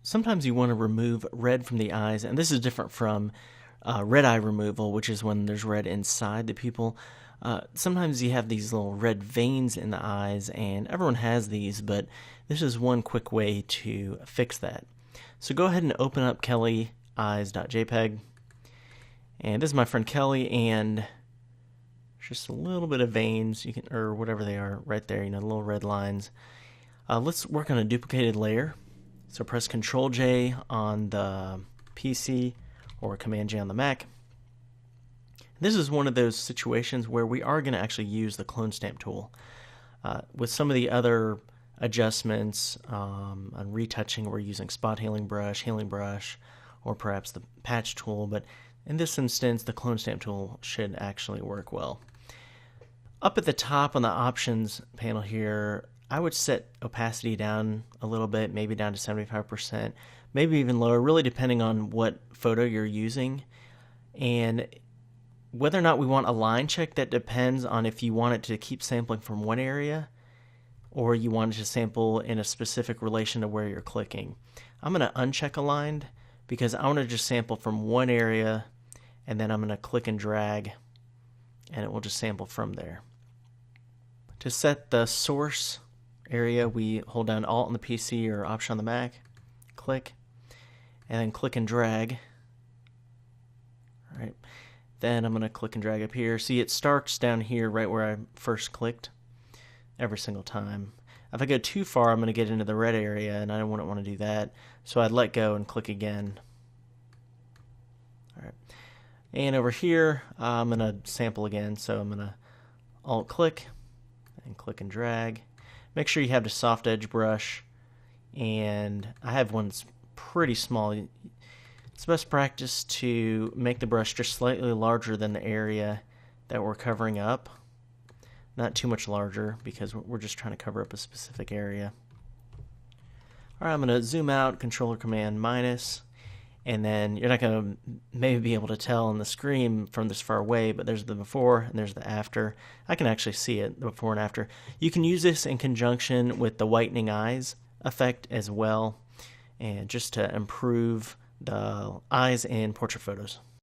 Sometimes you want to remove red from the eyes, and this is different from red eye removal, which is when there's red inside the pupil. Sometimes you have these little red veins in the eyes, and everyone has these, but this is one quick way to fix that. So go ahead and open up kellyeyes.jpg, and this is my friend Kelly, and just a little bit of veins, you can, or whatever they are, right there. The little red lines. Let's work on a duplicated layer. So press Control J on the PC or Command J on the Mac. This is one of those situations where we are going to actually use the clone stamp tool. With some of the other adjustments on retouching, we're using spot healing brush, or perhaps the patch tool, but in this instance, the clone stamp tool should actually work well. Up at the top on the options panel here, I would set opacity down a little bit, maybe down to 75%, maybe even lower, really depending on what photo you're using. And whether or not we want a line check, that depends on if you want it to keep sampling from one area or you want it to sample in a specific relation to where you're clicking. I'm going to uncheck aligned because I want to just sample from one area, and then I'm going to click and drag and it will just sample from there. To set the source area, we hold down Alt on the PC or Option on the Mac, click, and then click and drag. All right. Then I'm going to click and drag up here. See, it starts down here right where I first clicked every single time. If I go too far, I'm going to get into the red area, and I wouldn't want to do that. So I'd let go and click again. All right. And over here, I'm going to sample again. So I'm going to Alt click and click and drag. Make sure you have the soft edge brush, and I have one that's pretty small. It's best practice to make the brush just slightly larger than the area that we're covering up. Not too much larger because we're just trying to cover up a specific area. Alright, I'm going to zoom out, Control or Command minus, and then you're not going to maybe be able to tell on the screen from this far away, but there's the before and there's the after. I can actually see it, the before and after. You can use this in conjunction with the whitening eyes effect as well, and just to improve the eyes in portrait photos.